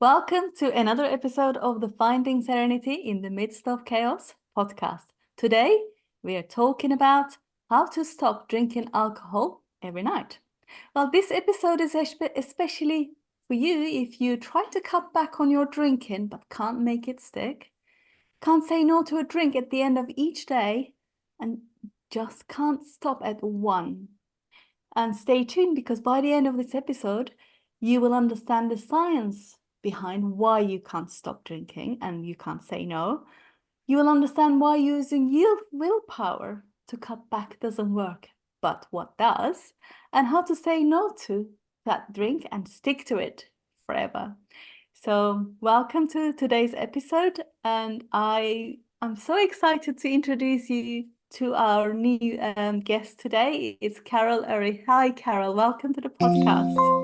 Welcome to another episode of the Finding Serenity in the Midst of Chaos podcast. Today, we are talking about how to stop drinking alcohol every night. Well, this episode is especially for you if you try to cut back on your drinking but can't make it stick, can't say no to a drink at the end of each day, and just can't stop at one. And stay tuned because by the end of this episode, you will understand the science behind why you can't stop drinking and you can't say no. You will understand why using willpower to cut back doesn't work, but what does, and how to say no to that drink and stick to it forever. So, welcome to today's episode, and I'm so excited to introduce you to our new guest today. It's Carol Urry. Hi, Carol. Welcome to the podcast.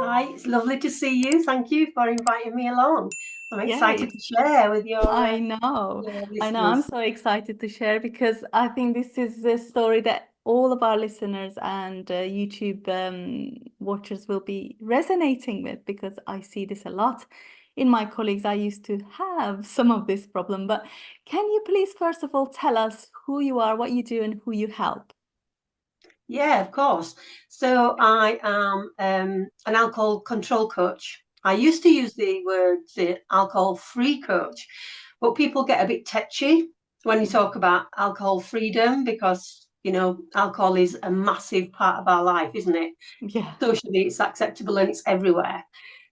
Hi, it's lovely to see you. Thank you for inviting me along. I'm excited Yay. to share with your I know. I'm listeners. so excited to share because I think this is a story that all of our listeners and YouTube watchers will be resonating with because I see this a lot in my colleagues. I used to have some of this problem, but can you please first of all tell us who you are, what you do, and who you help? Yeah, of course. So I am an alcohol control coach. I used to use the word alcohol-free coach, but people get a bit touchy when you talk about alcohol freedom because, alcohol is a massive part of our life, isn't it? Yeah. Socially, it's acceptable and it's everywhere.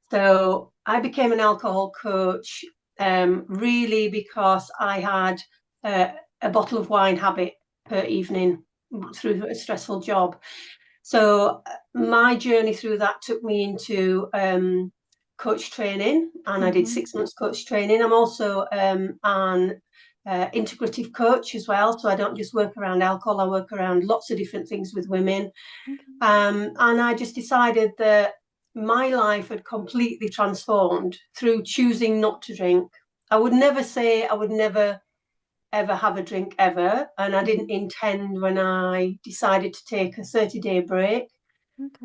So I became an alcohol coach really because I had a bottle of wine habit per evening through a stressful job. So my journey through that took me into coach training, and I did 6 months coach training. I'm also an integrative coach as well, so I don't just work around alcohol, I work around lots of different things with women. And I just decided that my life had completely transformed through choosing not to drink. I would never say I would never ever have a drink ever, and I didn't intend when I decided to take a 30-day break.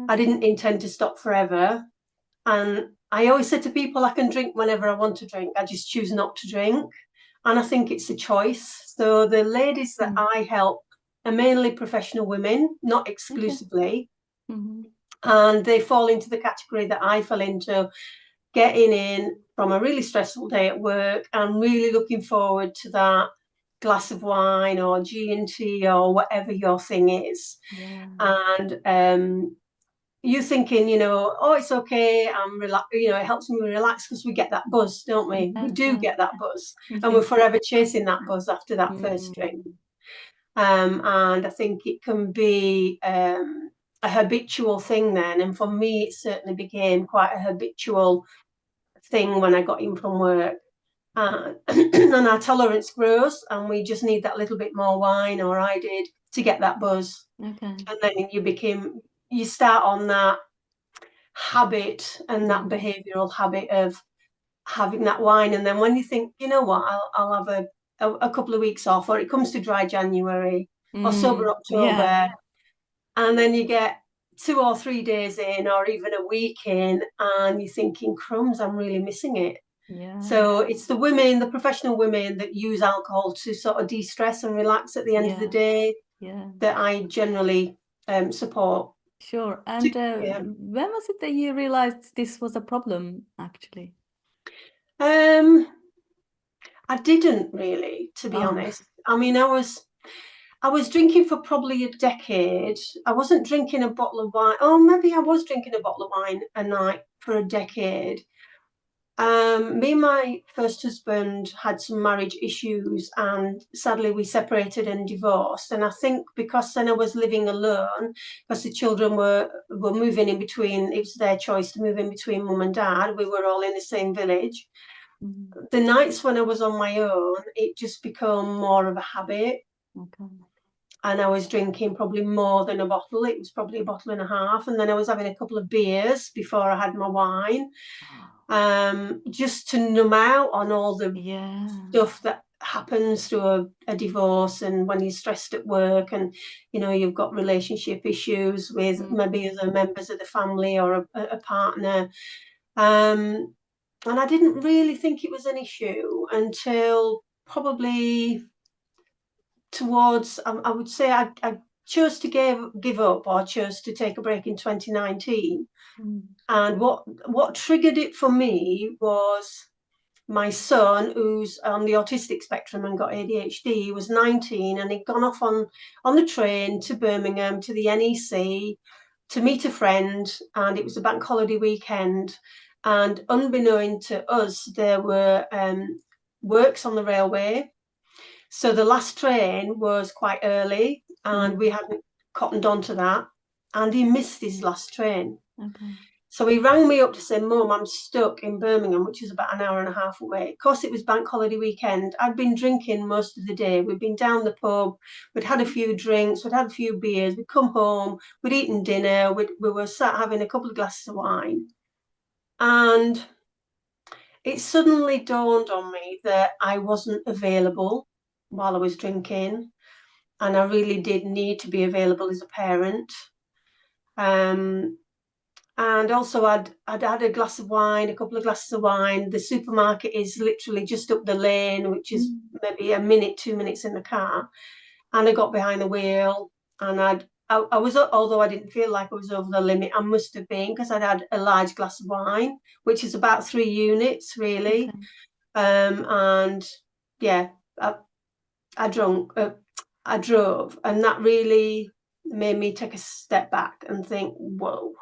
I didn't intend to stop forever, and I always said to people I can drink whenever I want to drink, I just choose not to drink, and I think it's a choice. So the ladies that I help are mainly professional women, not exclusively. And they fall into the category that I fell into, getting in from a really stressful day at work and really looking forward to that glass of wine or G&T or whatever your thing is. Yeah. And you're thinking, oh, it's okay, I'm relaxed, it helps me relax because we get that buzz, don't we? We do get that buzz, and we're forever chasing that buzz after that first drink. And I think it can be a habitual thing then. And for me, it certainly became quite a habitual thing when I got in from work. And our tolerance grows, and we just need that little bit more wine, or I did, to get that buzz. And then you start on that habit and that behavioural habit of having that wine. And then when you think, you know what, I'll have a couple of weeks off, or it comes to dry January or sober October, and then you get 2 or 3 days in, or even a week in, and you're thinking, crumbs, I'm really missing it. So it's the professional women that use alcohol to sort of de-stress and relax at the end of the day that I generally support. Sure. And when was it that you realized this was a problem, actually? I didn't really, to be honest. I mean, I was drinking for probably a decade. I wasn't drinking a bottle of wine. Oh, maybe I was drinking a bottle of wine a night for a decade. Me and my first husband had some marriage issues, and sadly we separated and divorced. And I think because then I was living alone, because the children were moving in between, it was their choice to move in between mum and dad. We were all in the same village. The nights when I was on my own, it just became more of a habit. And I was drinking probably more than a bottle. It was probably a bottle and a half. And then I was having a couple of beers before I had my wine, just to numb out on all the stuff that happens through a divorce, and when you're stressed at work, and you've got relationship issues with maybe other members of the family or a partner. And I didn't really think it was an issue until probably towards, I would say I chose to give up, or chose to take a break in 2019. Mm. And what triggered it for me was my son, who's on the autistic spectrum and got ADHD. He was 19 and he'd gone off on the train to Birmingham to the NEC to meet a friend, and it was a bank holiday weekend. And unbeknown to us, there were works on the railway. So the last train was quite early, and we hadn't cottoned on to that. And he missed his last train. Okay. So he rang me up to say, Mum, I'm stuck in Birmingham, which is about an hour and a half away. Of course, it was bank holiday weekend. I'd been drinking most of the day. We'd been down the pub, we'd had a few drinks, we'd had a few beers, we'd come home, we'd eaten dinner, we were sat having a couple of glasses of wine. And it suddenly dawned on me that I wasn't available while I was drinking. And I really did need to be available as a parent. And also I'd had a glass of wine, a couple of glasses of wine. The supermarket is literally just up the lane, which is maybe a minute, 2 minutes in the car. And I got behind the wheel, and I was, although I didn't feel like I was over the limit, I must have been, because I'd had a large glass of wine, which is about 3 units really. Okay. And yeah, I drove, and that really made me take a step back and think, whoa,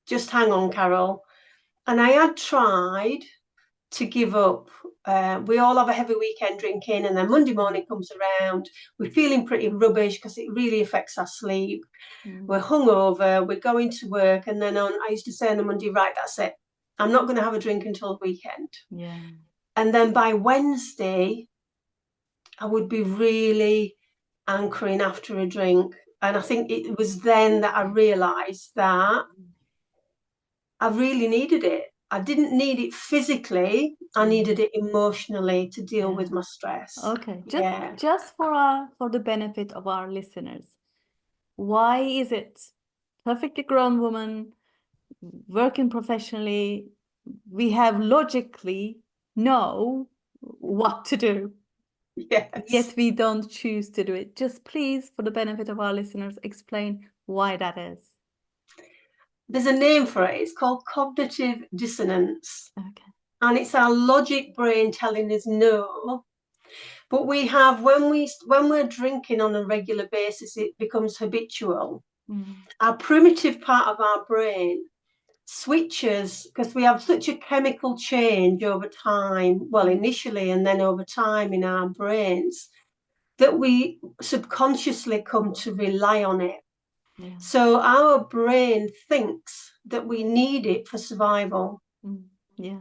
just hang on, Carol. And I had tried to give up. We all have a heavy weekend drinking, and then Monday morning comes around, we're feeling pretty rubbish because it really affects our sleep. We're hungover, we're going to work, and then I used to say on a Monday, right, that's it. I'm not going to have a drink until the weekend. Yeah. And then by Wednesday, I would be really anchoring after a drink. And I think it was then that I realised that I really needed it. I didn't need it physically. I needed it emotionally to deal with my stress. Okay. Yeah. Just for the benefit of our listeners, why is it perfectly grown woman working professionally, we have logically know what to do, Yes. yet we don't choose to do it? Just please, for the benefit of our listeners, explain why that is. There's a name for it. It's called cognitive dissonance. Okay. And it's our logic brain telling us no. But we have, when we're drinking on a regular basis, it becomes habitual. Our primitive part of our brain switches, because we have such a chemical change over time, well, initially and then over time in our brains, that we subconsciously come to rely on it. Yeah. So our brain thinks that we need it for survival. Yeah.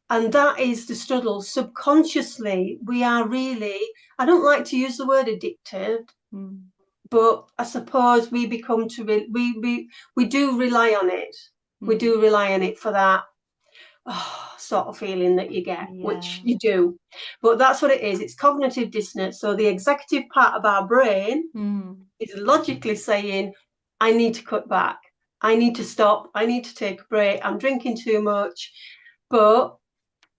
And that is the struggle. Subconsciously, we are really, I don't like to use the word addicted, but I suppose we become to, we do rely on it. We do rely on it for that sort of feeling that you get, which you do. But that's what it is. It's cognitive dissonance. So the executive part of our brain is logically saying, I need to cut back. I need to stop. I need to take a break. I'm drinking too much. But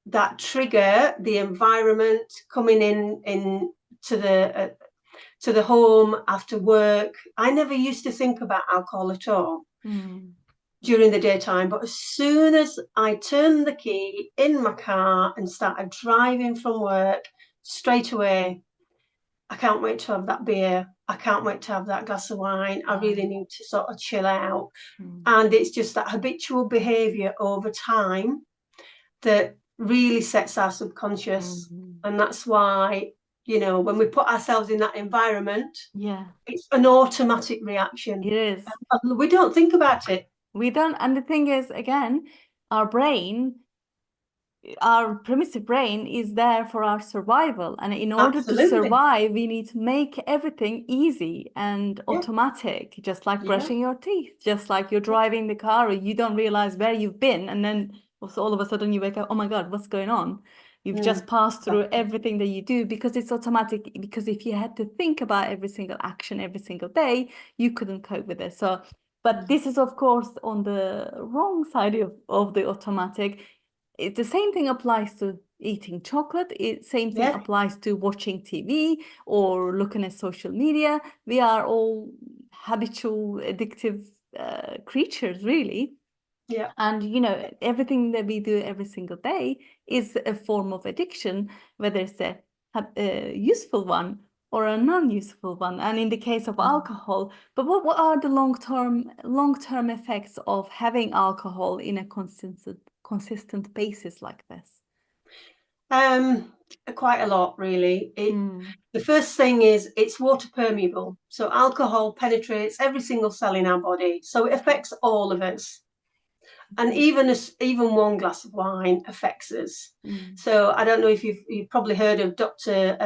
that trigger, the environment, coming in to the home after work. I never used to think about alcohol at all during the daytime, but as soon as I turned the key in my car and started driving from work, straight away, I can't wait to have that beer. I can't wait to have that glass of wine. I really need to sort of chill out. And it's just that habitual behavior over time that really sets our subconscious. And that's why, when we put ourselves in that environment, it's an automatic reaction. It is. We don't think about it. We don't. And the thing is, again, our primitive brain is there for our survival. And in order to survive, we need to make everything easy and automatic, just like brushing your teeth, just like you're driving the car, or you don't realize where you've been. And then also all of a sudden you wake up, oh my God, what's going on? You've just passed through everything that you do because it's automatic. Because if you had to think about every single action every single day, you couldn't cope with it. But this is, of course, on the wrong side of the automatic. the same thing applies to eating chocolate. Same thing Yeah, applies to watching TV or looking at social media. We are all habitual, addictive creatures, really. yeah. And you know, everything that we do every single day is a form of addiction, whether it's a useful one or a non-useful one. And in the case of alcohol, but what are the long-term effects of having alcohol in a consistent basis like this? Quite a lot, really. Mm, The first thing is it's water permeable. So alcohol penetrates every single cell in our body. So it affects all of us. And even one glass of wine affects us. mm, So I don't know if you've probably heard of Dr.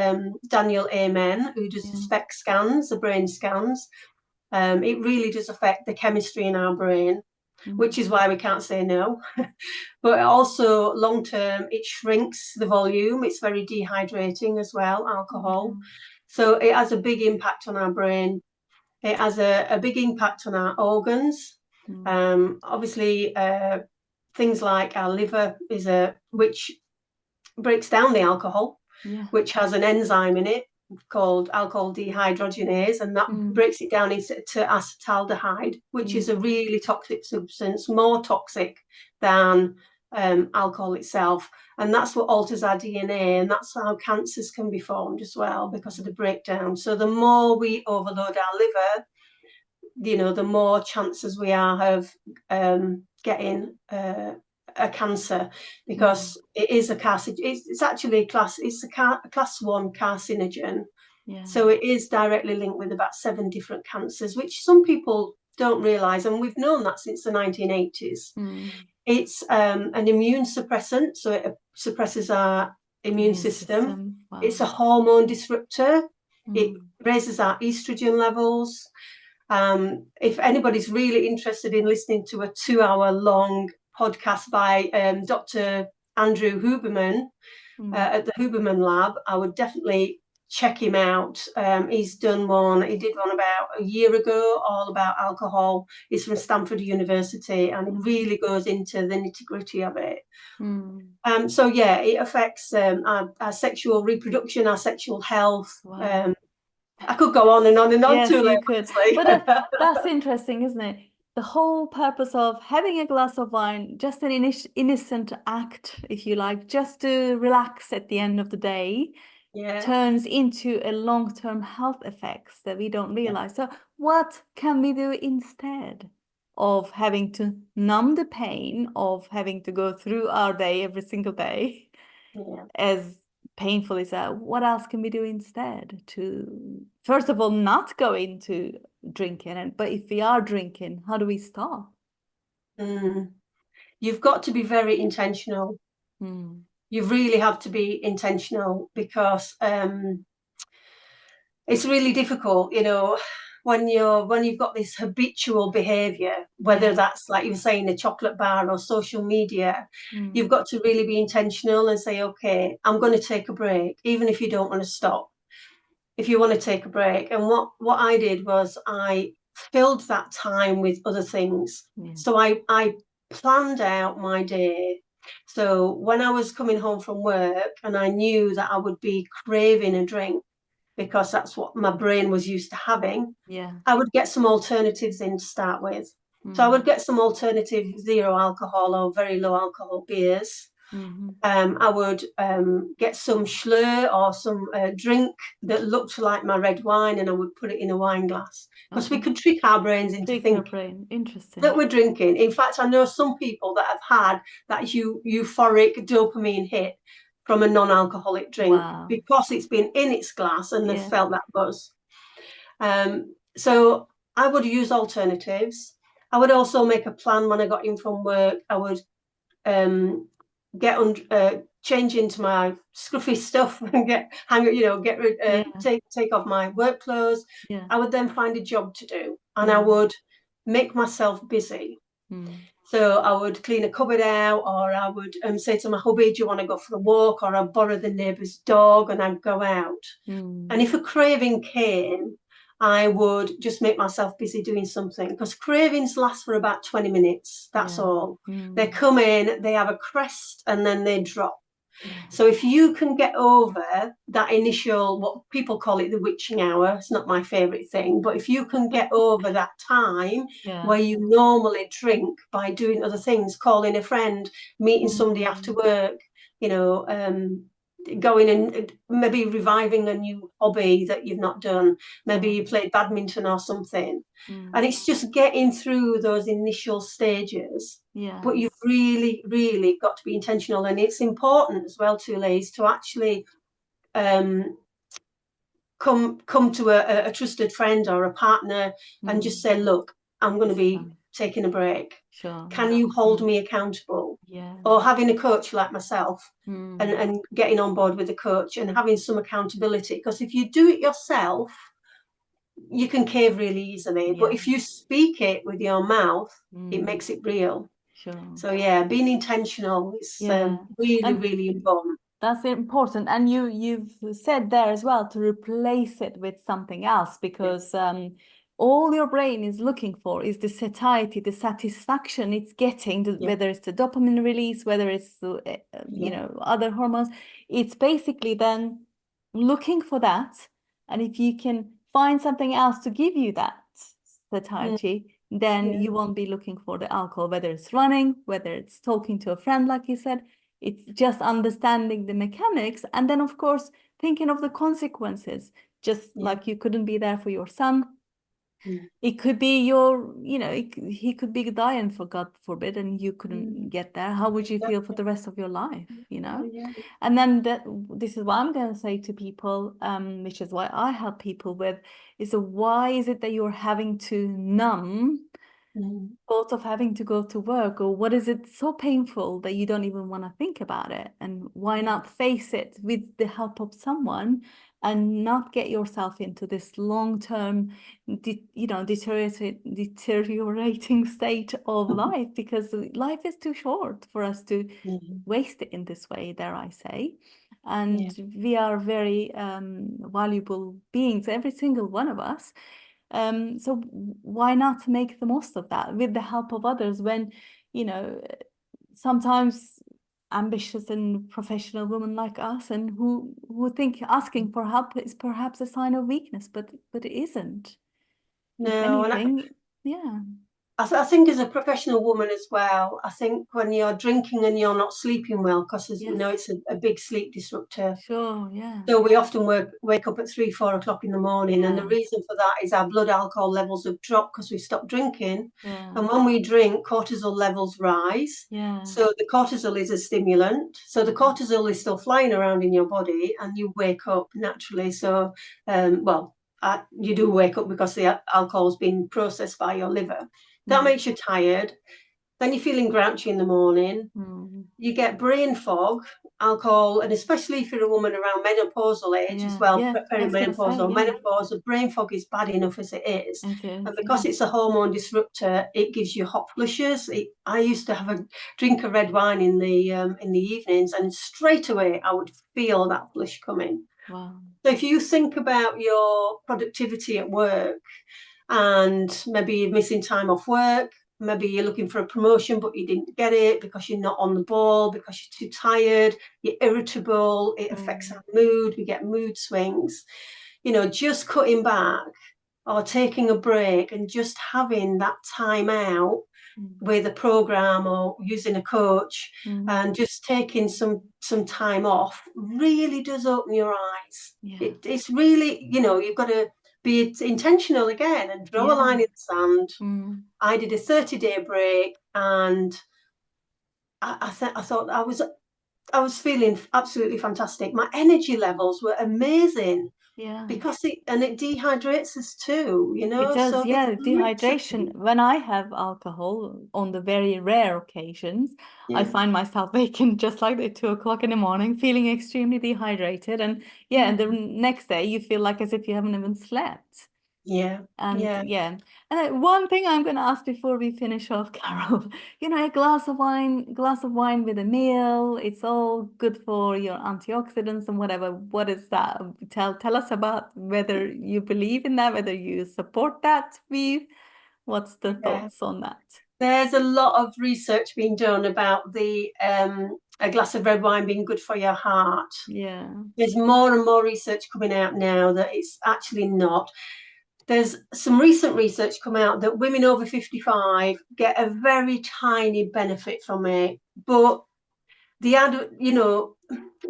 Daniel Amen, who does the yeah. SPECT scans, the brain scans. It really does affect the chemistry in our brain, which Mm, is why we can't say no. But also long term, it shrinks the volume. It's very dehydrating as well, alcohol. yeah. So it has a big impact on our brain. It has a big impact on our organs. Mm, Obviously, things like our liver which breaks down the alcohol, yeah. which has an enzyme in it called alcohol dehydrogenase, and that Mm, breaks it down into acetaldehyde, which is yeah. a really toxic substance, more toxic than alcohol itself. And that's what alters our DNA, and that's how cancers can be formed as well because of the breakdown. So the more we overload our liver, the more chances we are of getting a cancer, Mm, because it is a carcinogen. It's actually it's a class 1 carcinogen. yeah. So it is directly linked with about 7 different cancers, which some people don't realize, and we've known that since the 1980s. Mm, It's an immune suppressant, so it suppresses our immune immune system. system. It's a Wow. hormone disruptor. It Mm, raises our estrogen levels. If anybody's really interested in listening to a 2-hour long podcast by Dr. Andrew Huberman mm, at the Huberman Lab, I would definitely check him out. He did one about a year ago, all about alcohol. He's from Stanford University, and it really goes into the nitty-gritty of it. mm. So yeah, it affects our sexual reproduction, our sexual health. Wow. I could go on and on and on Yes, too, you could. honestly. But that's interesting, isn't it? The whole purpose of having a glass of wine, just an innocent act, if you like, just to relax at the end of the day, Yeah, turns into a long-term health effects that we don't yeah, realize. So what can we do instead of having to numb the pain of having to go through our day every single day? yeah. As painful as that, what else can we do instead to, first of all, not go into drinking? And but if we are drinking, how do we stop? Mm. You've got to be very intentional. Mm, You really have to be intentional, because it's really difficult, when you've got this habitual behavior, whether yeah. that's, like you were saying, a chocolate bar or social media. You've Mm, got to really be intentional and say, okay, I'm going to take a break, even if you don't want to stop. If you want to take a break. And what I did was I filled that time with other things. yeah. So I planned out my day. So when I was coming home from work and I knew that I would be craving a drink, because that's what my brain was used to having, Yeah. I would get some alternatives in to start with. So I would Mm, get some alternative zero alcohol or very low alcohol beers. mm-hmm. I would get some Schlur or some drink that looked like my red wine, and I would put it in a wine glass, because we Okay. could trick our brains into Trick our thinking brain. Interesting. that we're drinking. In fact, I know some people that have had that euphoric dopamine hit from a non-alcoholic drink, Wow. because it's been in its glass and they've Yeah. felt that buzz. So I would use alternatives. I would also make a plan when I got in from work. I would change into my scruffy stuff and Yeah. take off my work clothes. Yeah. I would then find a job to do, and I Mm, would make myself busy. mm, So I would clean a cupboard out, or I would say to my hubby, "Do you want to go for a walk?" Or I'd borrow the neighbour's dog and I'd go out. mm. And if a craving came, I would just make myself busy doing something, because cravings last for about 20 minutes. That's Yeah. all. They come in, they have a crest, and then they drop. Yeah. So if you can get over that initial, what people call it the witching hour, it's not my favorite thing, but if you can get over that time Yeah. where you normally drink by doing other things, calling a friend, meeting somebody after Mm. work, you know, going and maybe reviving a new hobby that you've not done, maybe Yeah. you played badminton or something, and Mm. it's just getting through those initial stages. But you've Yes. really, really got to be intentional. And it's important as well, too, Liz, to actually um, come to a trusted friend or a partner and just Mm. say, look, I'm going to be Sure. taking a break. Sure. Can you hold Mm. me accountable? Yeah. Or having a coach like myself, Mm. and getting on board with a coach and having some accountability. Because if you do it yourself, you can cave really easily. But Yeah. if you speak it with your mouth, it Mm. makes it real. Sure. So yeah, being intentional is Yeah. really, And really important. that's important. And you've said there as well to replace it with something else, Yeah, because all your brain is looking for is the satiety, the satisfaction it's getting, yeah, whether it's the dopamine release, whether it's yeah, other hormones. It's basically then looking for that. And if you can find something else to give you that mm, satiety, then yeah, you won't be looking for the alcohol, whether it's running, whether it's talking to a friend, like you said. It's just understanding the mechanics, and then, of course, thinking of the consequences. Just yeah, like you couldn't be there for your son, mm, it could be your, he could be dying, for God forbid, and you couldn't mm, get there. How would you feel for exactly. the rest of your life, Yeah, yeah, And then this is what I'm going to say to people, which is why I help people with, is why is it that you're having to numb mm, thought of having to go to work, or what is it so painful that you don't even want to think about it? And why yeah, not face it with the help of someone and not get yourself into this long-term deteriorating state of life, because life is too short for us to yeah, waste it in this way, dare I say. yeah, And we are very valuable beings, every single one of us. So why not make the most of that with the help of others, when, you know, sometimes ambitious and professional women like us, and who think asking for help is perhaps a sign of weakness, but it isn't. If no, and anything, yeah. I think as a professional woman as well, I think when you're drinking and you're not sleeping well, because as you Yes, know, it's a big sleep disruptor. sure, yeah, So we often wake up at 3, 4 o'clock in the morning, and the yeah, reason for that is our blood alcohol levels have dropped because we stopped drinking. yeah, And when we drink, cortisol levels rise. yeah, So the cortisol is a stimulant. So the cortisol is still flying around in your body, and you wake up naturally. So, well, you do wake up because the alcohol's been processed by your liver. That mm, makes you tired. Then you're feeling grouchy in the morning. mm, You get brain fog, alcohol, and especially if you're a woman around menopausal age as yeah, well, yeah, I was gonna perimenopause say, or yeah, menopause, the brain fog is bad enough as it is. it And is, because yeah, it's a hormone disruptor, it gives you hot flushes. I used to have a drink of red wine in the evenings, and straight away I would feel that flush coming. wow, So if you think about your productivity at work, and maybe you're missing time off work, maybe you're looking for a promotion but you didn't get it because you're not on the ball, because you're too tired, you're irritable, it affects mm, our mood, we get mood swings. Just cutting back or taking a break and just having that time out mm, with a program or using a coach, mm, and just taking some time off really does open your eyes. yeah, It's really, you've got to be intentional again and draw a yeah, line in the sand. mm. I did a 30-day break, and I thought I was feeling absolutely fantastic. My energy levels were amazing, Yeah, because it dehydrates us too, it does. so there's Yeah, loads of dehydration. things. When I have alcohol, on the very rare occasions, I Yeah, find myself waking just like at 2 o'clock in the morning, feeling extremely dehydrated. And yeah, and the yeah, next day you feel like as if you haven't even slept. Yeah. And Yeah. yeah, and one thing I'm going to ask before we finish off, Carol, a glass of wine with a meal, it's all good for your antioxidants and whatever. What is that? Tell us about whether you believe in that, whether you support that view. What's the Yeah. thoughts on that? There's a lot of research being done about the a glass of red wine being good for your heart. Yeah. There's more and more research coming out now that it's actually not. There's some recent research come out that women over 55 get a very tiny benefit from it, but the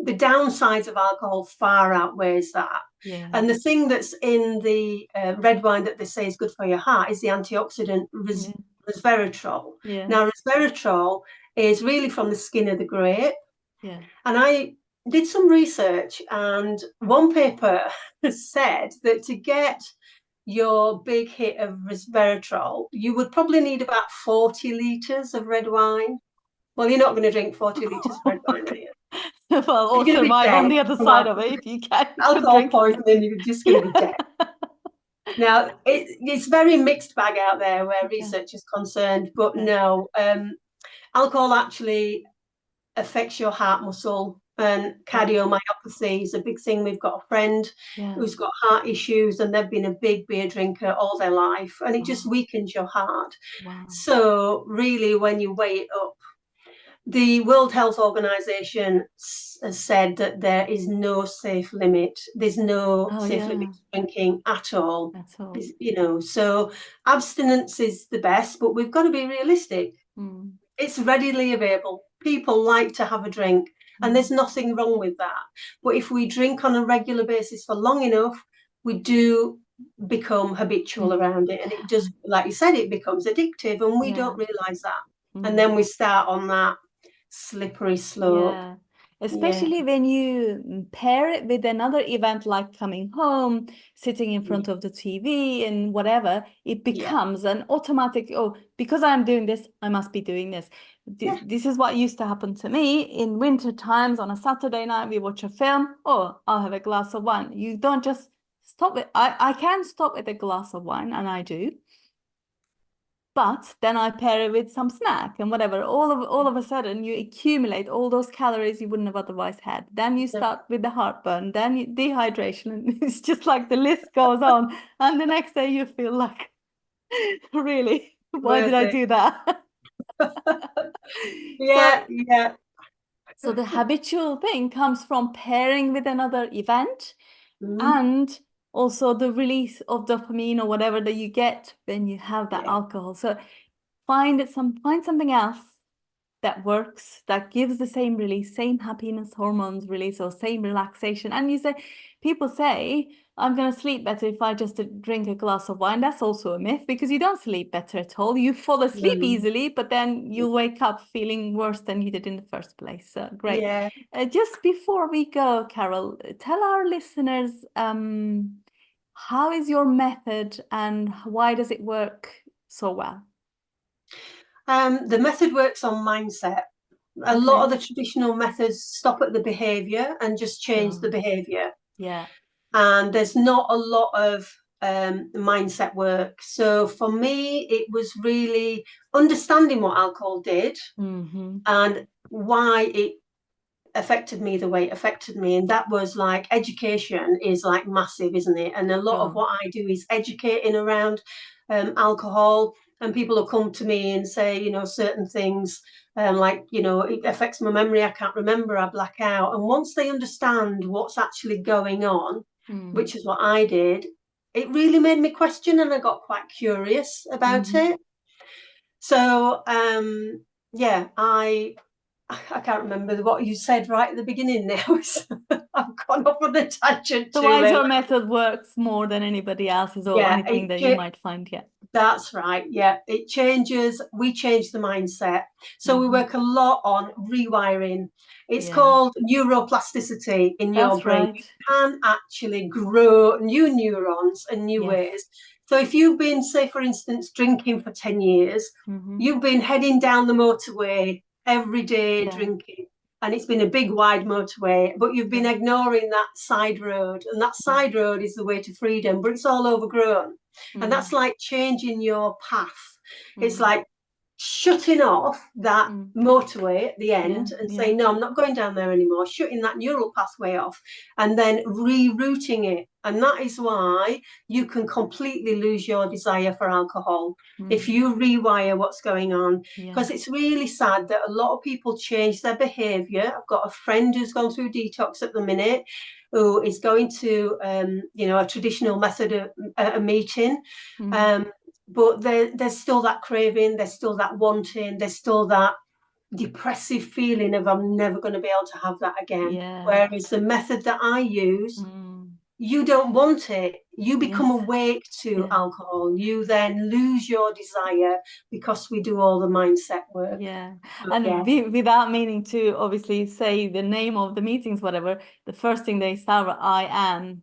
downsides of alcohol far outweighs that. Yeah. And the thing that's in the red wine that they say is good for your heart is the antioxidant Yeah. resveratrol. Yeah. Now, resveratrol is really from the skin of the grape. Yeah. And I did some research, and one paper said that to get your big hit of resveratrol, you would probably need about 40 litres of red wine. Well, you're not going to drink 40 litres of red wine, are you? Well, You're or going to be survive on dead the other from side of it if you can alcohol drink. poisoning. You're just going to be dead. Now, it's very mixed bag out there where research is concerned, but no, alcohol actually affects your heart muscle, and cardiomyopathy is a big thing. We've got a friend who's got heart issues, and they've been a big beer drinker all their life, and it just weakens your heart. Wow. So really, when you weigh it up, the World Health Organization has said that there is no safe limit. There's no safe limit to drinking at all. That's all. So abstinence is the best, but we've got to be realistic. It's readily available. People like to have a drink, and there's nothing wrong with that. But if we drink on a regular basis for long enough, we do become habitual around it. And it does, like you said, it becomes addictive, and we don't realize that. And then we start on that slippery slope. Yeah. Especially when you pair it with another event like coming home, sitting in front of the TV and whatever, it becomes an automatic, oh, because I'm doing this, I must be doing this. This is what used to happen to me in winter times on a Saturday night. We watch a film, oh, I'll have a glass of wine. You don't just stop it. I can stop at a glass of wine, and I do. But then I pair it with some snack and whatever. All of a sudden, you accumulate all those calories you wouldn't have otherwise had. Then you start with the heartburn, then dehydration, and it's just like the list goes on. And the next day, you feel like, really, why did I do that? Yeah, yeah. So the habitual thing comes from pairing with another event, and also the release of dopamine or whatever that you get when you have that alcohol. So find something else that works, that gives the same release, same happiness hormones release, or same relaxation. And people say, I'm going to sleep better if I just drink a glass of wine. That's also a myth, because you don't sleep better at all. You fall asleep easily, but then you wake up feeling worse than you did in the first place. So great. Yeah. Just before we go, Carol, tell our listeners, how is your method and why does it work so well? The method works on mindset. A lot of the traditional methods stop at the behavior and just change the behavior. Yeah. And there's not a lot of mindset work. So for me, it was really understanding what alcohol did and why it affected me the way it affected me. And that was like, education is like massive, isn't it? And a lot of what I do is educating around alcohol, and people will come to me and say, certain things like, it affects my memory, I can't remember, I black out. And once they understand what's actually going on, which is what I did, it really made me question, and I got quite curious about it. So I can't remember what you said right at the beginning now. I've gone off on a tangent. So why your method works more than anybody else's, or anything that you might find, That's right. Yeah, it changes. We change the mindset. So we work a lot on rewiring. It's called neuroplasticity in your brain. Right. You can actually grow new neurons and new ways. So if you've been, say, for instance, drinking for 10 years, you've been heading down the motorway every day drinking. and it's been a big wide motorway, but you've been ignoring that side road, and that side road is the way to freedom, but it's all overgrown. And that's like changing your path. It's like shutting off that motorway at the end and saying, no, I'm not going down there anymore, shutting that neural pathway off and then rerouting it. And that is why you can completely lose your desire for alcohol if you rewire what's going on. Because it's really sad that a lot of people change their behavior. I've got a friend who's gone through detox at the minute, who is going to, a traditional method of a meeting. But there's still that craving, there's still that wanting, there's still that depressive feeling of I'm never going to be able to have that again. Whereas the method that I use, you don't want it. You become awake to alcohol. You then lose your desire because we do all the mindset work. Without meaning to obviously say the name of the meetings, whatever, the first thing they start with, I am.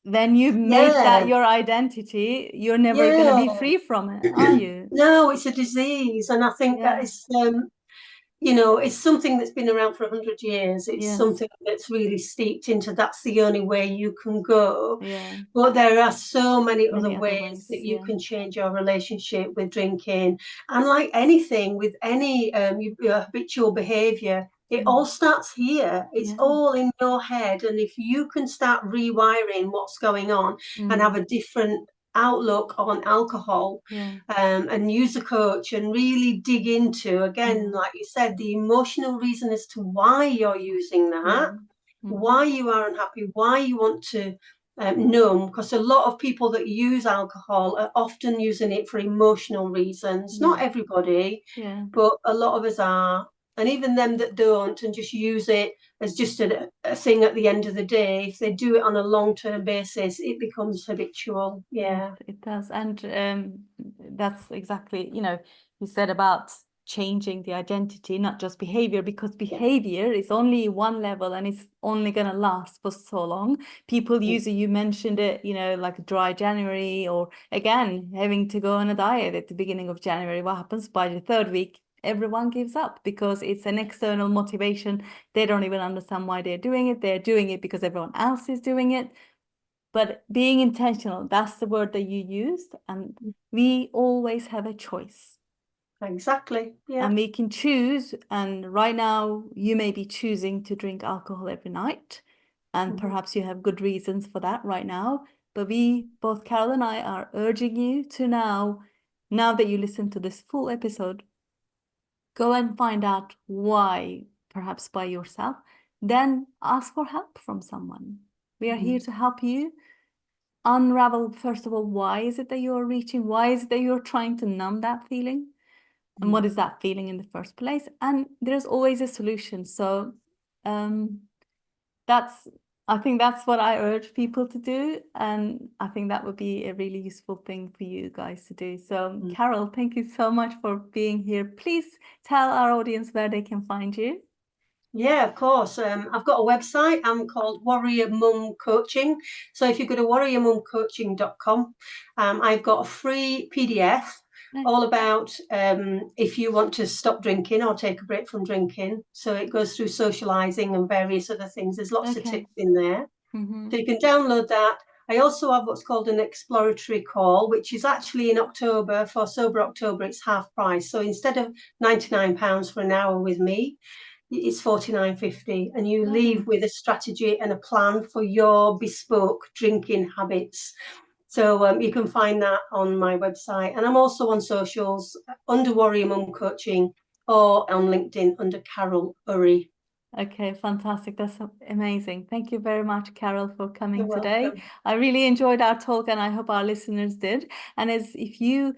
Then you've made that your identity. You're never going to be free from it, are you? No, it's a disease. And I think that is, it's something that's been around for 100 years. It's something that's really steeped into that's the only way you can go. But there are so many other ways that you can change your relationship with drinking. And like anything, with any your habitual behavior, it all starts here. It's all in your head. And if you can start rewiring what's going on and have a different outlook on alcohol, and use a coach and really dig into, again, like you said, the emotional reason as to why you're using that, why you are unhappy, why you want to numb, because a lot of people that use alcohol are often using it for emotional reasons. Not everybody, but a lot of us are. And even them that don't and just use it as just a thing at the end of the day, if they do it on a long-term basis, it becomes habitual. Yes, it does. And that's exactly, you said about changing the identity, not just behavior, because behavior is only one level and it's only going to last for so long. People use it, you mentioned it, like dry January, or again, having to go on a diet at the beginning of January. What happens by the third week? Everyone gives up because it's an external motivation. They don't even understand why they're doing it. They're doing it because everyone else is doing it. But being intentional, that's the word that you used. And we always have a choice. Exactly. Yeah. And we can choose. And right now, you may be choosing to drink alcohol every night. And perhaps you have good reasons for that right now. But we, both Carol and I, are urging you to now that you listen to this full episode, go and find out why, perhaps by yourself. Then ask for help from someone. We are here to help you unravel, first of all, why is it that you're reaching? Why is it that you're trying to numb that feeling? And what is that feeling in the first place? And there's always a solution. So I think that's what I urge people to do. And I think that would be a really useful thing for you guys to do. So Carol, thank you so much for being here. Please tell our audience where they can find you. Yeah, of course. I've got a website. I'm called Warrior Mum Coaching. So if you go to warriormumcoaching.com, I've got a free PDF all about if you want to stop drinking or take a break from drinking. So it goes through socializing and various other things. There's lots of tips in there. So you can download that. I also have what's called an exploratory call, which is actually in October. For Sober October, it's half price. So instead of £99 for an hour with me, it's $49.50, and you leave with a strategy and a plan for your bespoke drinking habits. So you can find that on my website, and I'm also on socials under Warrior Mum Coaching or on LinkedIn under Carol Urry. Okay, fantastic. That's amazing. Thank you very much, Carol, for coming You're today. welcome. I really enjoyed our talk, and I hope our listeners did. And if you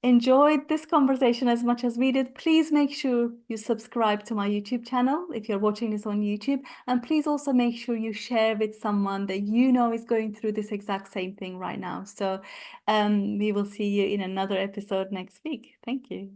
enjoyed this conversation as much as we did, please make sure you subscribe to my YouTube channel if you're watching this on YouTube. And please also make sure you share with someone that you know is going through this exact same thing right now. So we will see you in another episode next week. Thank you.